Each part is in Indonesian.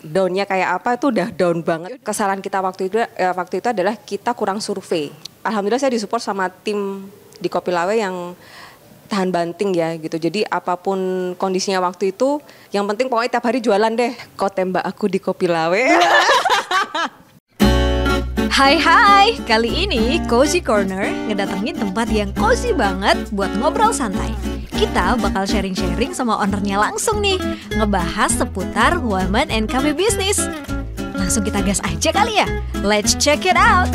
downnya kayak apa itu udah down banget. Kesalahan kita waktu itu adalah kita kurang survei. Alhamdulillah saya disupport sama tim di Kopi Lawe yang tahan banting ya gitu. Jadi apapun kondisinya waktu itu, yang penting pokoknya tiap hari jualan deh. Kau tembak aku di Kopi Lawe. Hai, kali ini Cozy Corner ngedatengin tempat yang cozy banget buat ngobrol santai. Kita bakal sharing-sharing sama ownernya langsung nih, ngebahas seputar women and cafe business. Langsung kita gas aja kali ya, let's check it out.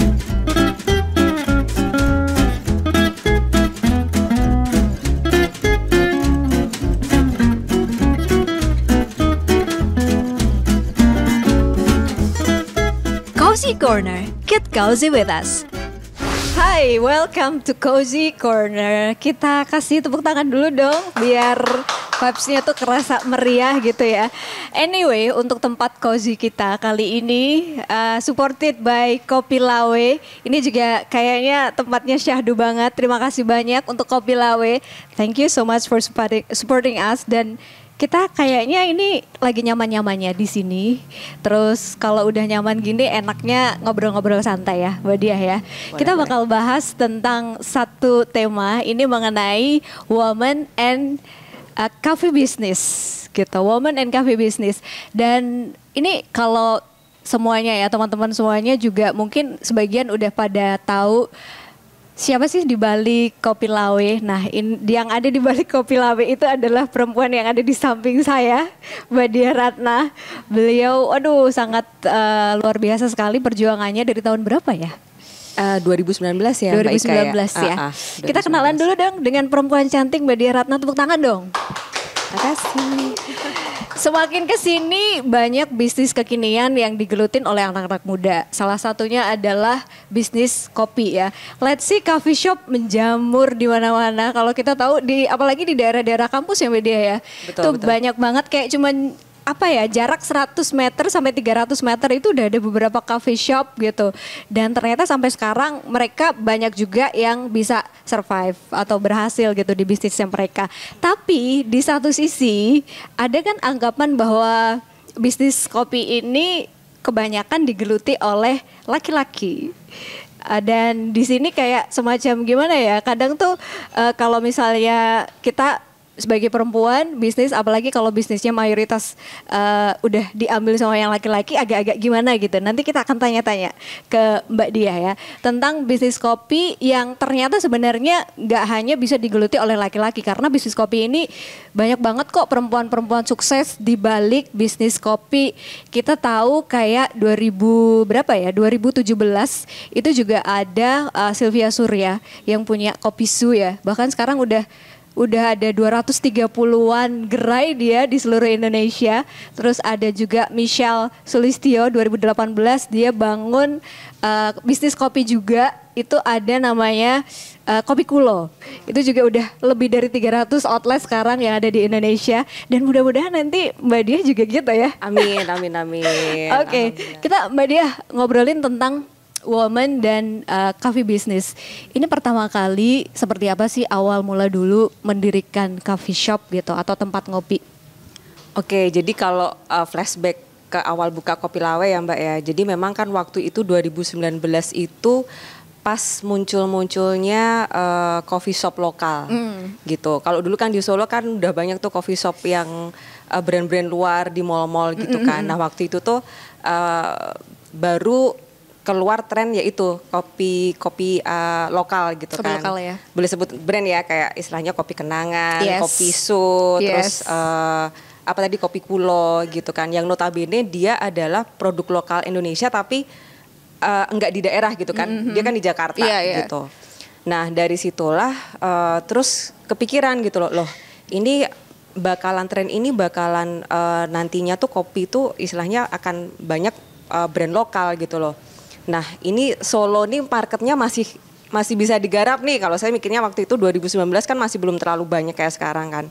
Cozy Corner, get cozy with us. Hai, welcome to Cozy Corner. Kita kasih tepuk tangan dulu dong, biar vibes-nya tuh kerasa meriah gitu ya. Anyway, untuk tempat cozy kita kali ini supported by Kopi Lawe. Ini juga kayaknya tempatnya syahdu banget. Terima kasih banyak untuk Kopi Lawe. Thank you so much for supporting us. Dan kita kayaknya ini lagi nyaman-nyamannya di sini. Terus kalau udah nyaman gini enaknya ngobrol-ngobrol santai ya, Mbak Diah ya. Kita bakal bahas tentang satu tema ini mengenai women and cafe business gitu. Women and cafe business. Dan ini kalau semuanya ya, teman-teman semuanya juga mungkin sebagian udah pada tahu siapa sih di balik Kopi Lawe? Nah, yang ada di balik Kopi Lawe itu adalah perempuan yang ada di samping saya, Mbak Diah Ratna. Beliau, sangat luar biasa sekali perjuangannya dari tahun berapa ya? 2019 ya, 2019 Mbak Ika ya. Kita kenalan dulu dong dengan perempuan cantik Mbak Diah Ratna. Tepuk tangan dong. Makasih. Semakin kesini banyak bisnis kekinian yang digelutin oleh anak-anak muda. Salah satunya adalah bisnis kopi ya. Let's see, coffee shop menjamur di mana-mana. Kalau kita tahu apalagi di daerah-daerah kampus ya media ya. Betul. Banyak banget kayak cuman jarak 100 meter sampai 300 meter itu udah ada beberapa coffee shop gitu. Dan ternyata sampai sekarang mereka banyak juga yang bisa survive atau berhasil gitu di bisnisnya mereka. Tapi di satu sisi ada kan anggapan bahwa bisnis kopi ini kebanyakan digeluti oleh laki-laki. Dan di sini kayak semacam gimana ya, kadang tuh kalau misalnya kita sebagai perempuan bisnis, apalagi kalau bisnisnya mayoritas udah diambil sama yang laki-laki, agak-agak gimana gitu. Nanti kita akan tanya-tanya ke Mbak Diah ya tentang bisnis kopi yang ternyata sebenarnya nggak hanya bisa digeluti oleh laki-laki, karena bisnis kopi ini banyak banget kok perempuan-perempuan sukses di balik bisnis kopi. Kita tahu kayak 2017 itu juga ada Sylvia Surya yang punya Kopi Su ya. Bahkan sekarang udah ada 230-an gerai dia di seluruh Indonesia. Terus ada juga Michelle Sulistyo 2018 dia bangun bisnis kopi juga. Itu ada namanya Kopi Kulo. Itu juga udah lebih dari 300 outlet sekarang yang ada di Indonesia. Dan mudah-mudahan nanti Mbak Diah juga gitu ya. Amin. Oke, kita Mbak Diah ngobrolin tentang woman dan coffee business. Ini pertama kali seperti apa sih awal mula dulu mendirikan coffee shop gitu atau tempat ngopi? Oke, jadi kalau flashback ke awal buka Kopi Lawe ya Mbak ya. Jadi memang kan waktu itu 2019 itu pas munculnya coffee shop lokal gitu. Kalau dulu kan di Solo kan udah banyak tuh coffee shop yang brand-brand luar di mall-mall gitu kan. Nah waktu itu tuh baru keluar tren yaitu kopi lokal gitu kopi kan. Lokal ya. Boleh sebut brand ya, kayak istilahnya Kopi Kenangan, Yes. Kopi Su, Yes. terus Kopi Kulo gitu kan. Yang notabene dia adalah produk lokal Indonesia tapi enggak di daerah gitu kan. Dia kan di Jakarta gitu. Nah, dari situlah terus kepikiran gitu loh, ini tren ini bakalan nantinya tuh kopi tuh istilahnya akan banyak brand lokal gitu loh. Nah ini Solo nih marketnya masih bisa digarap nih. Kalau saya mikirnya waktu itu 2019 kan masih belum terlalu banyak kayak sekarang kan.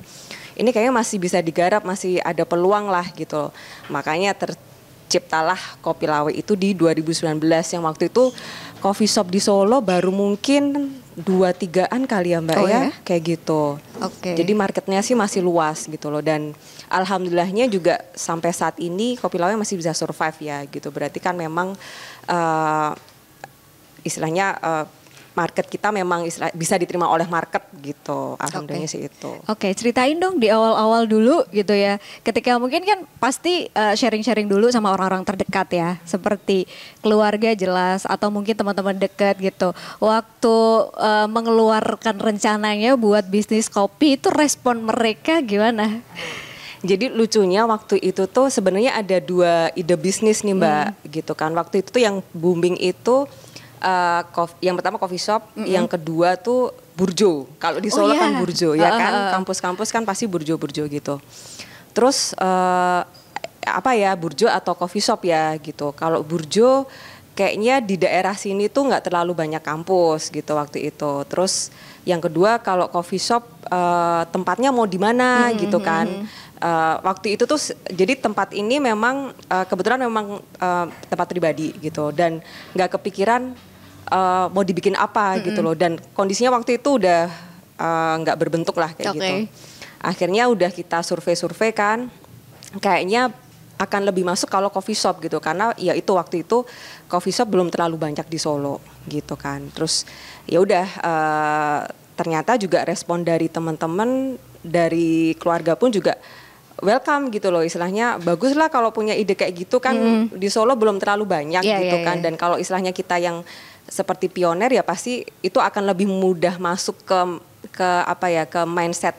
Ini kayaknya masih bisa digarap, masih ada peluang lah gitu. Makanya terciptalah Kopi Lawe itu di 2019 yang waktu itu coffee shop di Solo baru mungkin 2-3an kali ya Mbak ya, kayak gitu. Jadi marketnya sih masih luas gitu loh, dan alhamdulillahnya juga sampai saat ini Kopi Lawe masih bisa survive ya gitu. Berarti kan memang istilahnya market kita memang bisa diterima oleh market gitu. Alhamdulillahnya sih itu. Ceritain dong di awal-awal dulu gitu ya. Ketika mungkin kan pasti sharing-sharing dulu sama orang-orang terdekat ya. Seperti keluarga jelas atau mungkin teman-teman dekat gitu. Waktu mengeluarkan rencananya buat bisnis kopi itu respon mereka gimana? Jadi lucunya waktu itu tuh sebenarnya ada 2 ide bisnis nih Mbak gitu kan. Waktu itu tuh yang booming itu yang pertama coffee shop, yang kedua tuh burjo. Kalau di Solo kan burjo ya kan, kampus-kampus kan pasti burjo-burjo gitu. Terus burjo atau coffee shop ya gitu. Kalau burjo kayaknya di daerah sini tuh nggak terlalu banyak kampus gitu waktu itu. Terus yang kedua kalau coffee shop tempatnya mau di mana gitu kan. Waktu itu tuh jadi tempat ini memang kebetulan memang tempat pribadi gitu, dan nggak kepikiran mau dibikin apa gitu loh, dan kondisinya waktu itu udah nggak berbentuk lah kayak gitu. Akhirnya udah kita survei kan, kayaknya akan lebih masuk kalau coffee shop gitu, karena ya itu waktu itu coffee shop belum terlalu banyak di Solo gitu kan. Terus ya udah ternyata juga respon dari teman-teman, dari keluarga pun juga welcome gitu loh, istilahnya bagus lah kalau punya ide kayak gitu kan. Di Solo belum terlalu banyak gitu kan. Dan kalau istilahnya kita yang seperti pioner ya pasti itu akan lebih mudah masuk ke mindset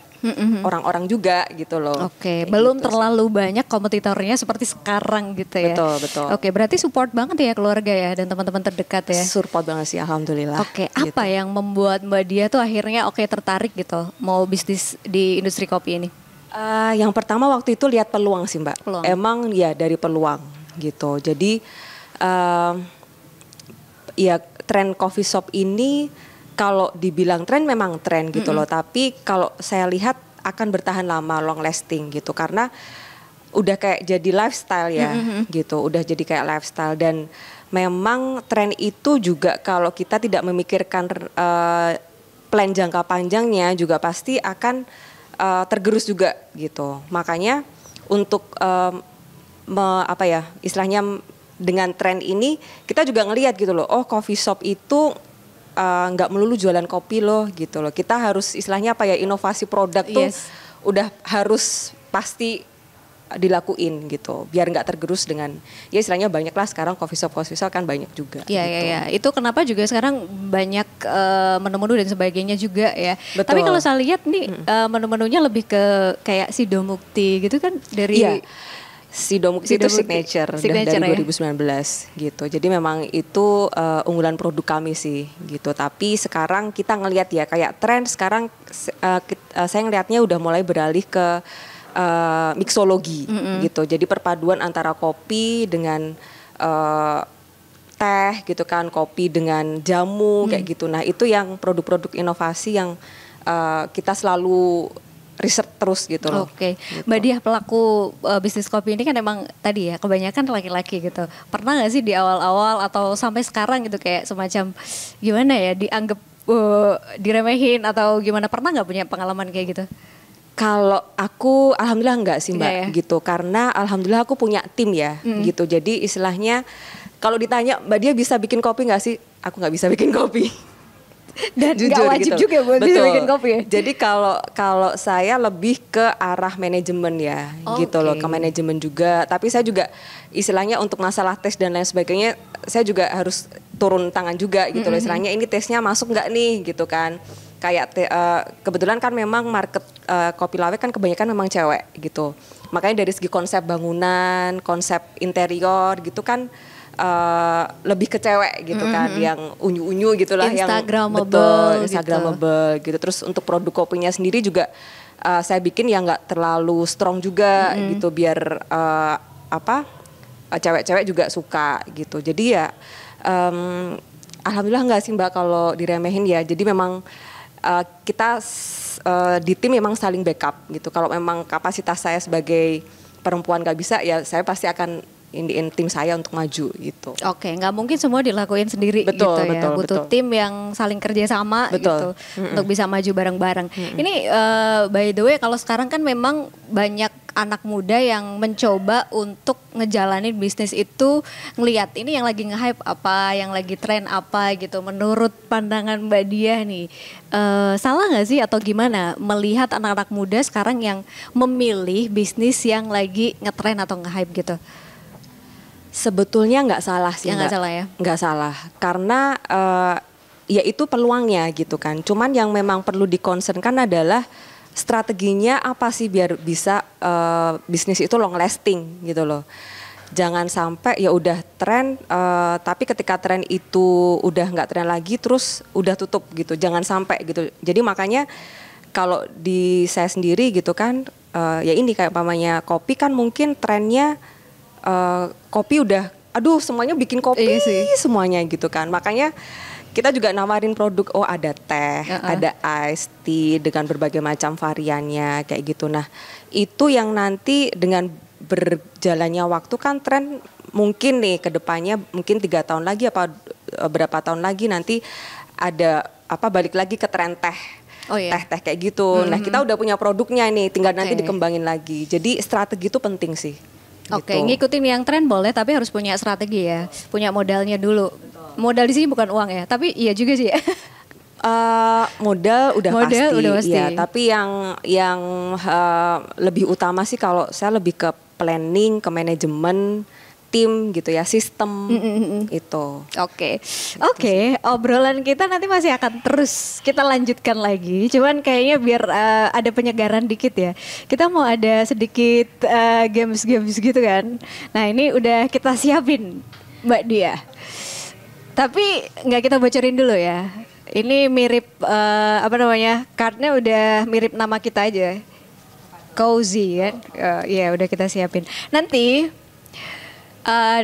orang-orang juga gitu loh. Belum gitu terlalu banyak kompetitornya seperti sekarang gitu ya. Betul. Berarti support banget ya keluarga ya dan teman-teman terdekat ya. Support banget sih alhamdulillah. Apa yang membuat Mbak Dia tuh akhirnya tertarik gitu mau bisnis di industri kopi ini? Yang pertama waktu itu lihat peluang sih Mbak. Emang ya dari peluang gitu. Jadi ya tren coffee shop ini kalau dibilang tren memang tren gitu loh. Tapi kalau saya lihat akan bertahan lama, long lasting gitu. Karena udah kayak jadi lifestyle ya gitu. Udah jadi kayak lifestyle, dan memang tren itu juga kalau kita tidak memikirkan plan jangka panjangnya juga pasti akan tergerus juga gitu. Makanya untuk istilahnya dengan tren ini kita juga ngelihat gitu loh, oh coffee shop itu nggak melulu jualan kopi loh gitu loh. Kita harus istilahnya inovasi produk tuh udah harus pasti dilakuin gitu, biar nggak tergerus dengan ya istilahnya banyak lah sekarang coffee shop kan banyak juga. Iya. Itu kenapa juga sekarang banyak menu-menu dan sebagainya juga ya. Tapi kalau saya lihat nih menu-menunya lebih ke kayak Sido Mukti gitu kan dari Sido Mukti itu signature dari 2019 gitu. Jadi memang itu unggulan produk kami sih gitu. Tapi sekarang kita ngelihat ya kayak tren sekarang saya ngelihatnya udah mulai beralih ke mixologi gitu. Jadi perpaduan antara kopi dengan teh gitu kan, kopi dengan jamu kayak gitu. Nah, itu yang produk-produk inovasi yang kita selalu riset terus gitu loh. Gitu. Mbak Diah, pelaku bisnis kopi ini kan emang tadi ya kebanyakan laki-laki gitu. Pernah gak sih di awal-awal atau sampai sekarang gitu kayak semacam gimana ya dianggap diremehin atau gimana, pernah gak punya pengalaman kayak gitu? Kalau aku alhamdulillah enggak sih Mbak gitu, karena alhamdulillah aku punya tim ya gitu. Jadi istilahnya kalau ditanya Mbak Diah bisa bikin kopi gak sih? Aku gak bisa bikin kopi. Dan jujur gak wajib gitu juga buat bisa bikin kopi ya? Jadi kalau saya lebih ke arah manajemen ya gitu loh, ke manajemen juga. Tapi saya juga istilahnya untuk masalah tes dan lain sebagainya saya juga harus turun tangan juga gitu loh. Istilahnya ini tesnya masuk nggak nih gitu kan. Kayak kebetulan kan memang market Kopi Lawe kan kebanyakan memang cewek gitu. Makanya dari segi konsep bangunan, konsep interior gitu kan lebih ke cewek gitu kan, yang unyu-unyu gitulah, Instagramable, yang Instagramable gitu. Terus untuk produk kopinya sendiri juga saya bikin yang nggak terlalu strong juga gitu, biar cewek-cewek juga suka gitu. Jadi ya alhamdulillah nggak sih Mbak kalau diremehin ya. Jadi memang kita di tim memang saling backup gitu. Kalau memang kapasitas saya sebagai perempuan nggak bisa ya saya pasti akan indiin tim saya untuk maju gitu. Oke, nggak mungkin semua dilakuin sendiri gitu ya. Butuh tim yang saling kerjasama gitu untuk bisa maju bareng-bareng. Ini by the way kalau sekarang kan memang banyak anak muda yang mencoba untuk ngejalanin bisnis itu, ngelihat ini yang lagi nge-hype apa, yang lagi tren apa gitu. Menurut pandangan Mbak Diah nih, salah nggak sih atau gimana melihat anak-anak muda sekarang yang memilih bisnis yang lagi ngetren atau nge-hype gitu? Sebetulnya nggak salah sih, nggak salah ya? Nggak salah, karena ya itu peluangnya gitu kan. Cuman yang memang perlu dikonsenkan adalah strateginya apa sih biar bisa bisnis itu long lasting gitu loh. Jangan sampai ya udah tren, tapi ketika tren itu udah nggak tren lagi, terus udah tutup gitu. Jangan sampai gitu. Jadi makanya kalau di saya sendiri gitu kan, ya ini kayak pamannya kopi kan mungkin trennya kopi udah, aduh semuanya bikin kopi semuanya gitu kan. Makanya kita juga nawarin produk, oh ada teh, ada iced tea dengan berbagai macam variannya kayak gitu. Nah itu yang nanti dengan berjalannya waktu kan tren mungkin nih ke depannya mungkin 3 tahun lagi apa berapa tahun lagi nanti ada apa balik lagi ke tren teh. Teh-teh kayak gitu. Nah kita udah punya produknya nih, tinggal nanti dikembangin lagi. Jadi strategi itu penting sih. Oke, ngikutin yang tren boleh, tapi harus punya strategi ya, punya modalnya dulu. Modal di sini bukan uang ya, tapi iya juga sih. Modal udah pasti, ya. Tapi yang lebih utama sih kalau saya lebih ke planning, ke manajemen tim gitu ya, sistem itu. Oke, obrolan kita nanti masih akan terus kita lanjutkan lagi. Cuman kayaknya biar ada penyegaran dikit ya. Kita mau ada sedikit games gitu kan. Nah ini udah kita siapin Mbak Diah. Tapi nggak kita bocorin dulu ya. Ini mirip cardnya udah mirip nama kita aja. Cozy kan. Ya udah kita siapin. Nanti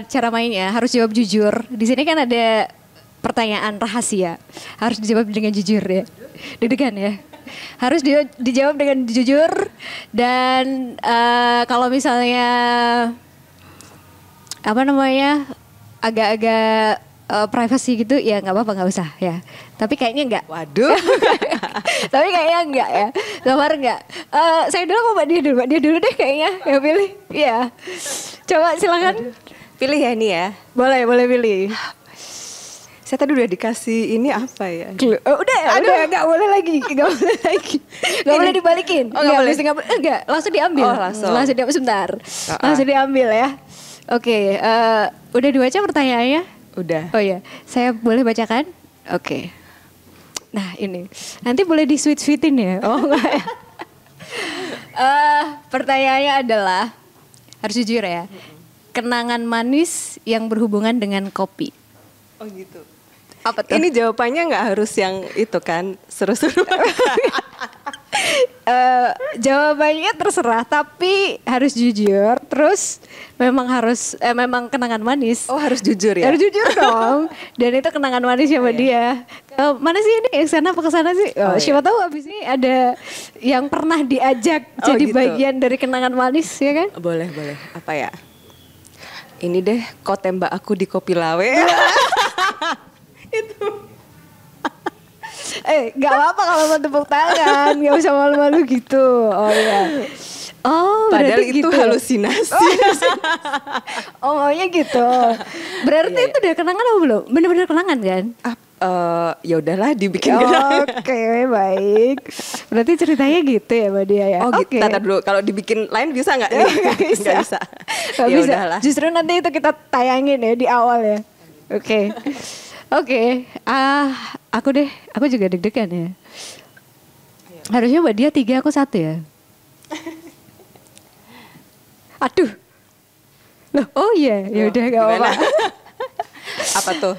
cara mainnya harus jawab jujur. Di sini kan ada pertanyaan rahasia. Harus dijawab dengan jujur ya. Deg-degan ya. Harus dijawab dengan jujur. Dan kalau misalnya agak-agak privacy gitu ya nggak apa-apa, nggak usah ya. Tapi kayaknya enggak. Waduh. Tapi kayaknya enggak ya. Gambar enggak. Saya dulu kok Mbak Dia dulu deh kayaknya yang pilih. Iya. Coba silakan. Pilih ya ini ya. Boleh pilih. Saya tadi udah dikasih ini apa ya? Udah enggak boleh lagi. Enggak boleh dibalikin. Oh, enggak boleh. Enggak, langsung diambil. Oh, langsung Diambil sebentar. Langsung diambil ya. Oke, udah dibaca pertanyaannya? Udah. Oh iya, saya boleh bacakan? Oke. Nah ini, nanti boleh di sweet-sweetin ya? Oh enggak ya? Pertanyaannya adalah, harus jujur ya, kenangan manis yang berhubungan dengan kopi. Oh gitu. Apa tuh? Ini jawabannya nggak harus yang itu kan, seru-seru. Jawabannya terserah, tapi harus jujur. Terus memang kenangan manis. Oh harus jujur ya? Harus jujur dong. Dan itu kenangan manis sama dia. Mana sih ini yang sana apa kesana sih? Siapa tahu abis ini ada yang pernah diajak jadi gitu. Bagian dari kenangan manis ya kan? Boleh. Apa ya? Ini deh, kau tembak aku di Kopi Lawe. Itu. Gak apa-apa kalau mau tepuk tangan, gak usah malu-malu gitu. Oh iya. Oh, padahal itu gitu. Halusinasi. Oh maunya gitu. Berarti itu udah kenangan apa belum? Bener-bener kenangan kan? Ya udahlah dibikin kenangan. Oke, baik. Berarti ceritanya gitu ya Mbak Dia ya? Oh gitu, tata dulu. Kalau dibikin lain bisa nggak? Nggak bisa. Gak bisa. Udahlah. Justru nanti itu kita tayangin ya di awal ya. Oke. Aku juga deg-degan ya. Harusnya Mbak Dia 3, aku 1 ya. Aduh. Loh, oh iya, ya udah enggak apa-apa. Apa tuh?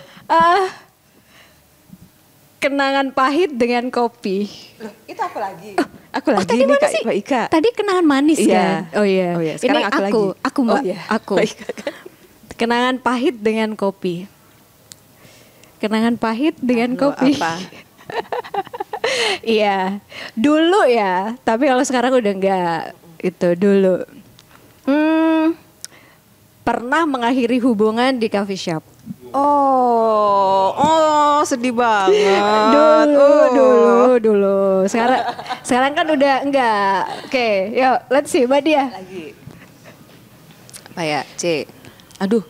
Kenangan pahit dengan kopi. Loh, itu aku lagi. Aku lagi tadi nih Kak Ika. Tadi kenangan manis kan? Oh iya. Sekarang ini aku Mbak. Oh, iya. Aku. Kenangan pahit dengan kopi. Kenangan pahit dengan kopi. Apa? Iya. Dulu ya, tapi kalau sekarang udah enggak. Itu dulu. pernah mengakhiri hubungan di coffee shop? Sedih banget. Dulu. Sekarang kan udah enggak. Oke, yuk let's see Mbak Dia. Lagi. Apa ya, C? Aduh,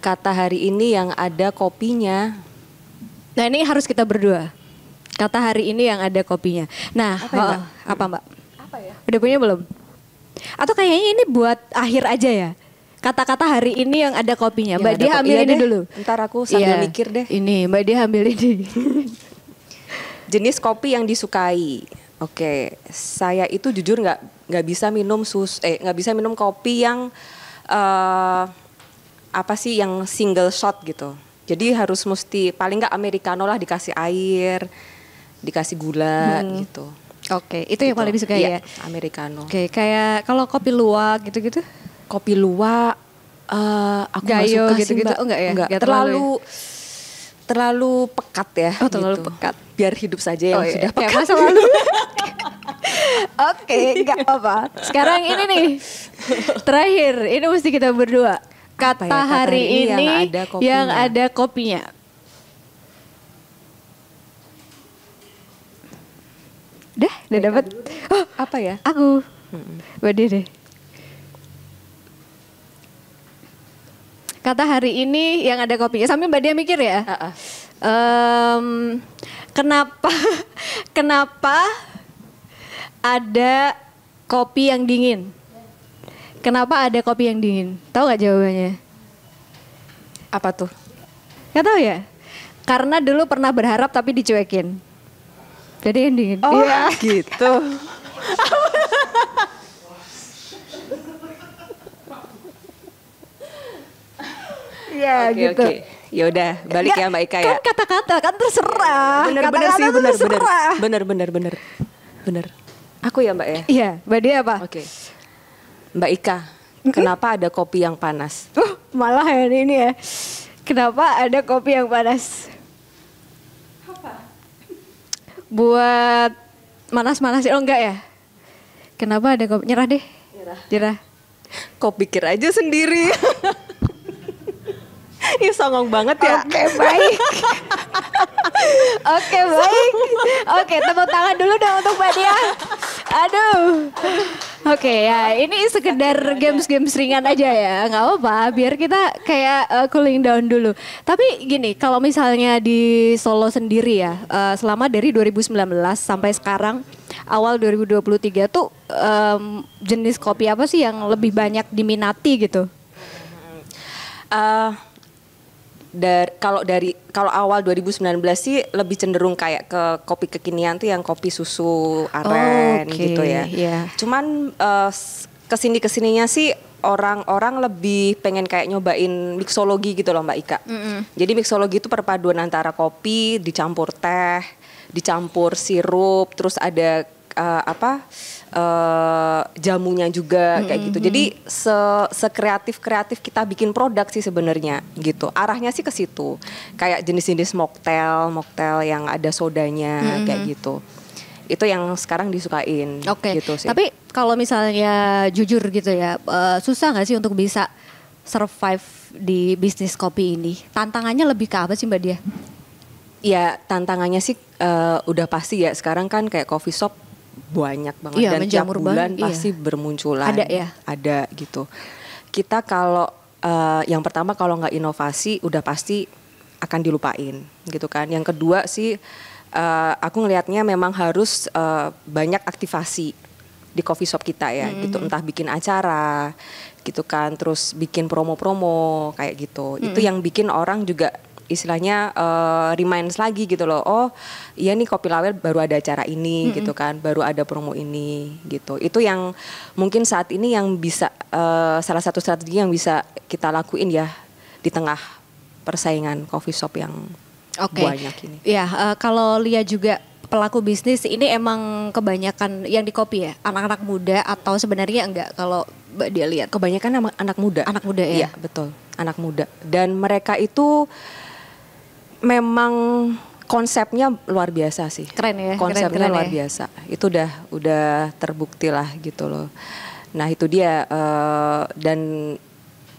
kata hari ini yang ada kopinya. Nah ini harus kita berdua. Kata hari ini yang ada kopinya. Nah, apa Mbak? Apa ya? Udah punya belum? Atau kayaknya ini buat akhir aja ya? Kata-kata hari ini yang ada kopinya. Mbak Dia ambil ini dulu. Ntar aku sambil mikir deh. Ini Mbak Dia ambil ini. Jenis kopi yang disukai. Oke, saya itu jujur nggak bisa minum nggak bisa minum kopi yang yang single shot gitu. Jadi harus mesti paling nggak americano lah, dikasih air, dikasih gula gitu. Oke, itu yang paling disukai ya? Americano. Oke, kayak kalau kopi luwak gitu-gitu? Kopi luwak, aku nggak suka gitu-gitu. Mbak. Oh enggak ya? Enggak, terlalu pekat ya. Oh terlalu gitu. pekat. Biar hidup saja yang sudah pekat. Kayak masa lalu. Oke, enggak apa-apa. Sekarang ini nih, terakhir, ini mesti kita berdua. Kata hari ini yang ada kopinya. Udah dapat. Oh, apa ya? Aku. Bade deh. Kata hari ini yang ada kopinya. Sambil Mbak Dia mikir ya. Kenapa ada kopi yang dingin? Kenapa ada kopi yang dingin? Tahu nggak jawabannya? Apa tuh? Nggak tahu ya? Karena dulu pernah berharap tapi dicuekin. Jadi yang dingin. Oh ya. Gitu. Ya gitu. Oke. Ya udah, balik ya Mbak Ika ya. Kan kata-kata kan terserah. Bener sih, bener. Aku ya Mbak ya. Iya, Mbak Dia apa? Oke. Mbak Ika, kenapa ada kopi yang panas? Malah ya ini ya. Kenapa ada kopi yang panas? Apa? Buat manas-manasin. Oh enggak ya? Kenapa ada kopi? Nyerah deh. Nyerah. Kau pikir aja sendiri. Ini songong banget ya. Oke, baik. Oke, tepuk tangan dulu dong untuk Mbak Dia. Aduh. Oke ya, ini sekedar games ringan aja ya, nggak apa-apa. Biar kita kayak cooling down dulu. Tapi gini, kalau misalnya di Solo sendiri ya, selama dari 2019 sampai sekarang awal 2023 tuh jenis kopi apa sih yang lebih banyak diminati gitu? Kalau awal 2019 sih lebih cenderung kayak ke kopi kekinian tuh yang kopi susu aren gitu ya. Yeah. Cuman kesininya sih orang-orang lebih pengen kayak nyobain mixologi gitu loh Mbak Ika. Jadi mixologi itu perpaduan antara kopi dicampur teh, dicampur sirup, terus ada jamunya juga kayak gitu. Jadi sekreatif kita bikin produk sih sebenarnya gitu. Arahnya sih ke situ. Kayak jenis-jenis mocktail yang ada sodanya kayak gitu. Itu yang sekarang disukain gitu sih. Tapi kalau misalnya jujur gitu ya, susah nggak sih untuk bisa survive di bisnis kopi ini? Tantangannya lebih ke apa sih Mbak Dia? Ya tantangannya sih udah pasti ya. Sekarang kan kayak coffee shop banyak banget dan tiap bulan pasti bermunculan. Ada ya? Ada gitu. Kita kalau yang pertama kalau nggak inovasi udah pasti akan dilupain gitu kan. Yang kedua sih aku ngelihatnya memang harus banyak aktivasi di coffee shop kita ya gitu. Entah bikin acara gitu kan, terus bikin promo-promo kayak gitu. Itu yang bikin orang juga istilahnya reminds lagi gitu loh. Oh iya nih Kopi Lawel baru ada acara ini gitu kan, baru ada promo ini gitu. Itu yang mungkin saat ini yang bisa salah satu strategi yang bisa kita lakuin ya di tengah persaingan coffee shop yang banyak ini. Ya kalau lihat juga pelaku bisnis ini emang kebanyakan yang di kopi ya, anak-anak muda atau sebenarnya enggak kalau Mbak Dia lihat? Kebanyakan anak muda. Anak muda ya? Iya betul, anak muda. Dan mereka itu memang konsepnya luar biasa sih. Keren ya. Konsepnya luar biasa. Itu udah terbukti lah gitu loh. Nah itu dia dan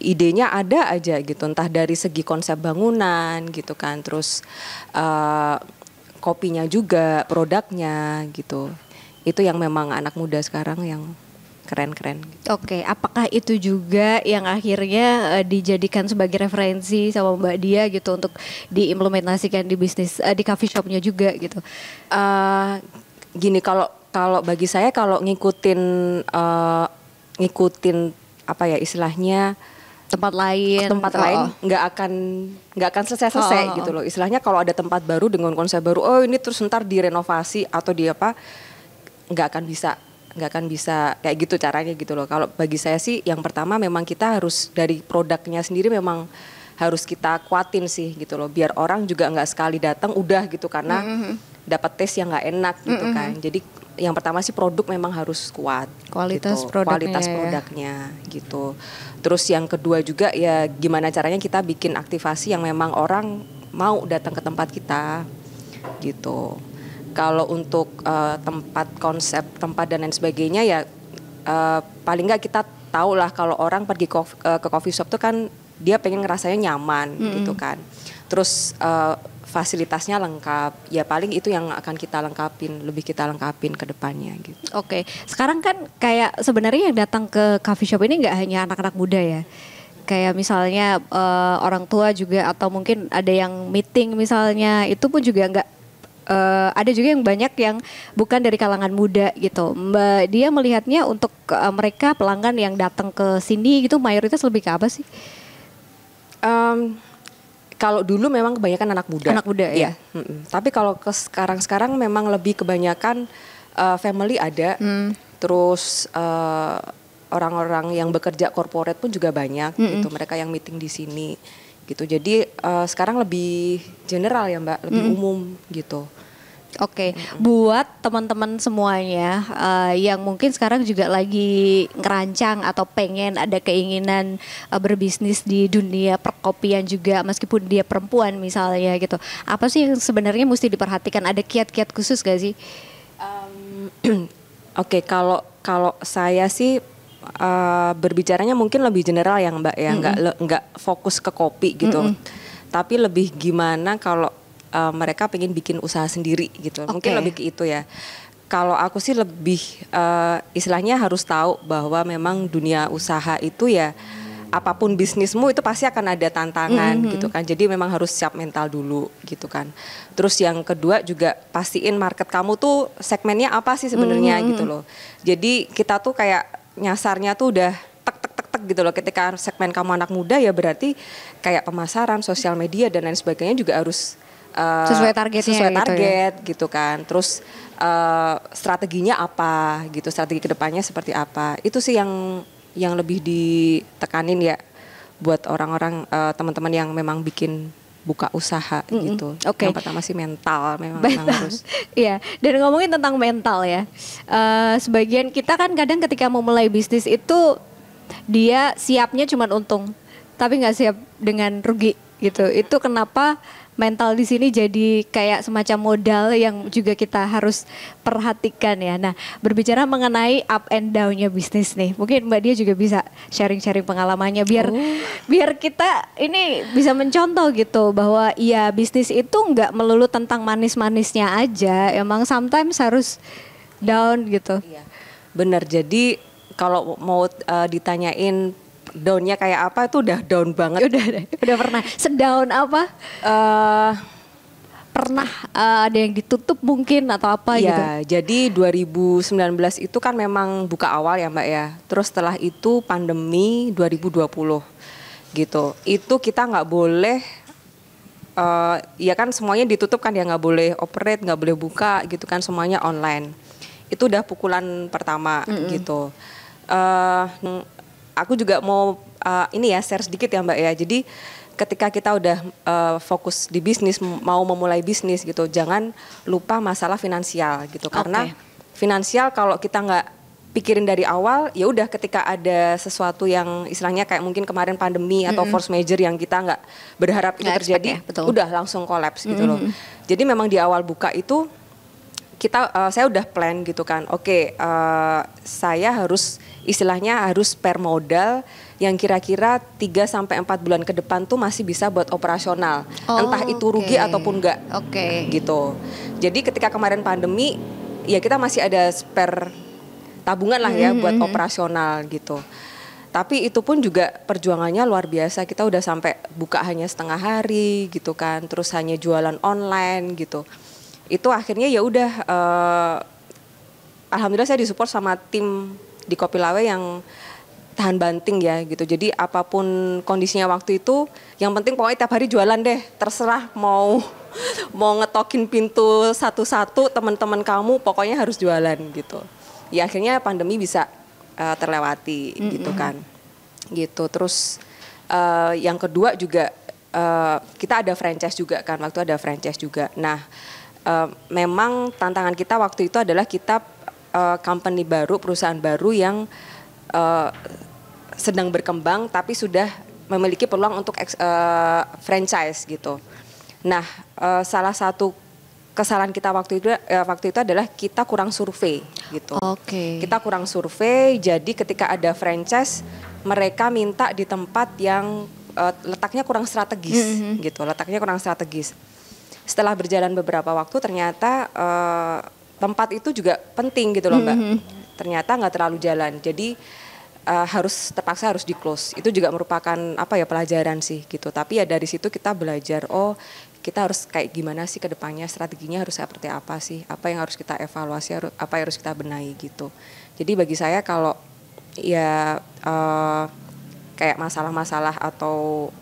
idenya ada aja gitu, entah dari segi konsep bangunan gitu kan, terus kopinya juga, produknya gitu. Itu yang memang anak muda sekarang yang keren-keren. Oke, apakah itu juga yang akhirnya dijadikan sebagai referensi sama Mbak Dia gitu untuk diimplementasikan di bisnis di coffee shopnya juga gitu? Gini, kalau bagi saya kalau ngikutin apa ya istilahnya tempat lain nggak akan selesai gitu loh. Istilahnya kalau ada tempat baru dengan konsep baru, ini terus ntar direnovasi atau di apa, nggak akan bisa kayak gitu caranya gitu loh. Kalau bagi saya sih yang pertama memang kita harus dari produknya sendiri memang harus kita kuatin sih gitu loh, biar orang juga nggak sekali datang udah gitu karena dapat taste yang nggak enak gitu kan. Jadi yang pertama sih produk memang harus kuat, kualitas gitu. Produknya gitu. Terus yang kedua juga ya gimana caranya kita bikin aktivasi yang memang orang mau datang ke tempat kita gitu. Kalau untuk tempat, konsep tempat dan lain sebagainya ya paling nggak kita tahu lah kalau orang pergi ke coffee shop tuh kan dia pengen ngerasanya nyaman gitu kan. Terus fasilitasnya lengkap, ya paling itu yang akan kita lengkapin ke depannya gitu. Oke, sekarang kan kayak sebenarnya yang datang ke coffee shop ini nggak hanya anak-anak muda ya. Kayak misalnya orang tua juga atau mungkin ada yang meeting misalnya, itu pun juga nggak ada juga yang banyak yang bukan dari kalangan muda gitu. Mbak Dia melihatnya untuk mereka pelanggan yang datang ke sini gitu mayoritas lebih ke apa sih? Kalau dulu memang kebanyakan anak muda. Anak muda ya. Tapi kalau sekarang memang lebih kebanyakan family ada. Terus orang-orang yang bekerja corporate pun juga banyak gitu. Mereka yang meeting di sini gitu. Jadi sekarang lebih general ya Mbak, lebih umum gitu. Oke, buat teman-teman semuanya yang mungkin sekarang juga lagi ngerancang atau pengen ada keinginan berbisnis di dunia perkopian juga, meskipun dia perempuan misalnya gitu. Apa sih yang sebenarnya mesti diperhatikan? Ada kiat-kiat khusus gak sih? Oke, kalau saya sih berbicaranya mungkin lebih general ya Mbak ya, nggak fokus ke kopi gitu. Tapi lebih gimana kalau mereka pengen bikin usaha sendiri gitu. Mungkin lebih ke itu ya. Kalau aku sih lebih istilahnya harus tahu bahwa memang dunia usaha itu ya apapun bisnismu itu pasti akan ada tantangan gitu kan. Jadi memang harus siap mental dulu gitu kan. Terus yang kedua juga pastiin market kamu tuh segmennya apa sih sebenarnya gitu loh. Jadi kita tuh kayak nyasarnya tuh udah tek gitu loh. Ketika segmen kamu anak muda ya berarti kayak pemasaran, sosial media dan lain sebagainya juga harus sesuai target gitu kan. Terus strateginya apa gitu, strategi kedepannya seperti apa. Itu sih yang lebih ditekanin ya buat orang-orang teman-teman yang memang bikin buka usaha gitu. Yang pertama sih mental memang harus. Iya, dan ngomongin tentang mental ya. Sebagian kita kan kadang ketika mau mulai bisnis itu dia siapnya cuma untung, tapi nggak siap dengan rugi gitu. Itu kenapa mental di sini jadi kayak semacam modal yang juga kita harus perhatikan ya. Nah, berbicara mengenai up and down-nya bisnis nih, mungkin Mbak Dia juga bisa sharing-sharing pengalamannya biar kita ini bisa mencontoh gitu bahwa ya bisnis itu nggak melulu tentang manis-manisnya aja, emang sometimes harus down gitu. Iya, benar. Jadi kalau mau ditanyain downnya kayak apa, itu udah down banget. Udah pernah. Sedown apa? Pernah ada yang ditutup mungkin atau apa gitu? Ya, jadi 2019 itu kan memang buka awal ya Mbak ya. Terus setelah itu pandemi 2020 gitu. Itu kita nggak boleh, ya kan semuanya ditutup kan ya, nggak boleh operate, nggak boleh buka gitu kan, semuanya online. Itu udah pukulan pertama gitu. Aku juga mau ini ya share sedikit ya Mbak ya. Jadi ketika kita udah fokus di bisnis, mau memulai bisnis gitu, jangan lupa masalah finansial gitu. Karena finansial kalau kita nggak pikirin dari awal, ya udah ketika ada sesuatu yang istilahnya kayak mungkin kemarin pandemi atau force major yang kita nggak berharap itu terjadi, udah langsung kolaps gitu loh. Jadi memang di awal buka itu saya udah plan gitu kan. Saya harus istilahnya harus spare modal yang kira-kira 3-4 bulan ke depan tuh masih bisa buat operasional. Entah itu rugi ataupun enggak. Gitu. Jadi ketika kemarin pandemi ya kita masih ada spare tabungan lah ya buat operasional gitu. Tapi itu pun juga perjuangannya luar biasa. Kita udah sampai buka hanya setengah hari gitu kan, terus hanya jualan online gitu. Itu akhirnya ya udah alhamdulillah saya disupport sama tim di Kopi Lawe yang tahan banting ya gitu. Jadi apapun kondisinya waktu itu, yang penting pokoknya tiap hari jualan deh. Terserah mau ngetokin pintu satu-satu teman-teman kamu, pokoknya harus jualan gitu. Ya akhirnya pandemi bisa terlewati gitu kan. Gitu. Terus yang kedua juga kita ada franchise juga kan. Waktu ada franchise juga. Nah, memang tantangan kita waktu itu adalah kita company baru, perusahaan baru yang sedang berkembang tapi sudah memiliki peluang untuk franchise gitu. Nah, salah satu kesalahan kita waktu itu adalah kita kurang survei gitu. Kita kurang survei, jadi ketika ada franchise mereka minta di tempat yang letaknya kurang strategis gitu. Letaknya kurang strategis. Setelah berjalan beberapa waktu ternyata tempat itu juga penting gitu loh Mbak. Ternyata nggak terlalu jalan. Jadi terpaksa harus di close. Itu juga merupakan pelajaran sih gitu. Tapi ya dari situ kita belajar, kita harus kayak gimana sih ke depannya, strateginya harus seperti apa sih, apa yang harus kita evaluasi, apa yang harus kita benahi gitu. Jadi bagi saya kalau ya kayak masalah-masalah atau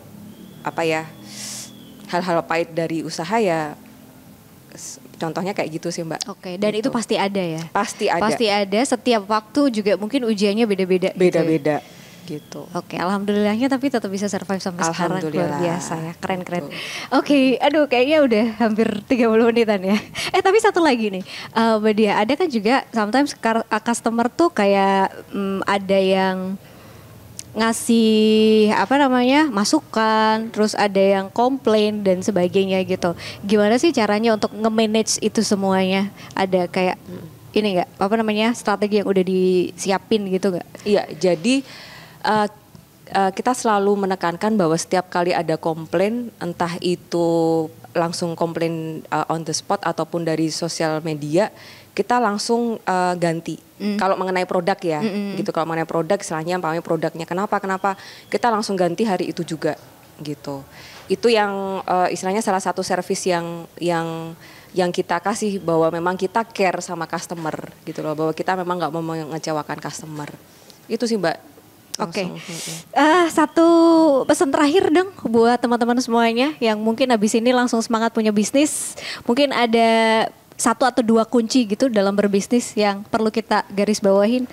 hal-hal pahit dari usaha ya contohnya kayak gitu sih Mbak. Dan gitu. Itu pasti ada ya? Pasti ada. Pasti ada, setiap waktu juga mungkin ujiannya beda-beda. Beda-beda. Gitu. Alhamdulillahnya tapi tetap bisa survive sampai sekarang, luar biasa ya, keren-keren. Gitu. Aduh kayaknya udah hampir 30 menitan ya. Tapi satu lagi nih, Mbak Dia, ada kan juga sometimes customer tuh kayak ada yang ngasih masukan, terus ada yang komplain dan sebagainya gitu. Gimana sih caranya untuk nge-manage itu semuanya? Ada kayak ini nggak, strategi yang udah disiapin gitu nggak? Iya, jadi kita selalu menekankan bahwa setiap kali ada komplain, entah itu langsung komplain on the spot ataupun dari sosial media, kita langsung ganti. Kalau mengenai produk ya, gitu. Kalau mengenai produk, istilahnya produknya kenapa, kita langsung ganti hari itu juga, gitu. Itu yang istilahnya salah satu service yang kita kasih, bahwa memang kita care sama customer, gitu loh. Bahwa kita memang nggak mau mengecewakan customer. Itu sih Mbak. Satu pesan terakhir dong buat teman-teman semuanya yang mungkin habis ini langsung semangat punya bisnis. Mungkin ada 1 atau 2 kunci gitu dalam berbisnis yang perlu kita garis bawahin.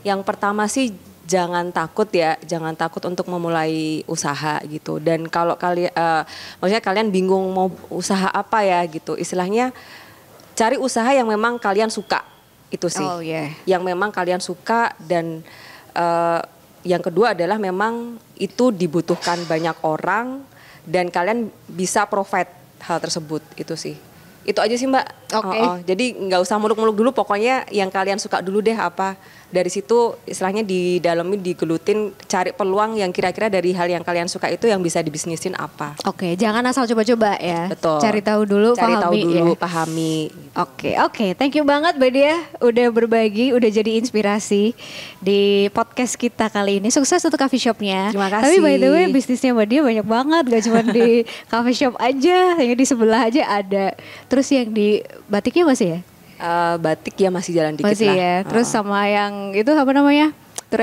Yang pertama sih jangan takut untuk memulai usaha gitu. Dan kalau maksudnya kalian bingung mau usaha apa ya gitu, istilahnya cari usaha yang memang kalian suka. Itu sih, yang memang kalian suka. Dan yang kedua adalah memang itu dibutuhkan banyak orang dan kalian bisa provide hal tersebut. Itu sih, itu aja sih Mbak. Jadi nggak usah muluk-muluk dulu, pokoknya yang kalian suka dulu deh apa. Dari situ istilahnya didalemin, digelutin, cari peluang yang kira-kira dari hal yang kalian suka itu yang bisa dibisnisin apa. Jangan asal coba-coba ya. Betul. Cari tahu dulu, pahami. Thank you banget Mbak Dia udah berbagi, udah jadi inspirasi di podcast kita kali ini. Sukses untuk coffee shopnya. Terima kasih. Tapi by the way bisnisnya Mbak Dia banyak banget, gak cuma di coffee shop aja, yang di sebelah aja ada. Terus yang di batiknya masih ya? Batik ya masih jalan dikit masih lah. Ya. Terus sama yang itu tour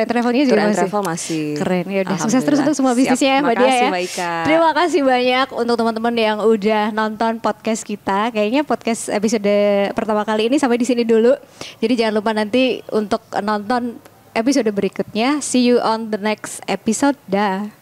and travelnya juga masih. Travel masih. Keren ya udah. Sukses terus untuk semua bisnisnya ya Mbak Dia ya. Terima kasih banyak untuk teman-teman yang udah nonton podcast kita. Kayaknya podcast episode pertama kali ini sampai di sini dulu. Jadi jangan lupa nanti untuk nonton episode berikutnya. See you on the next episode. Dah.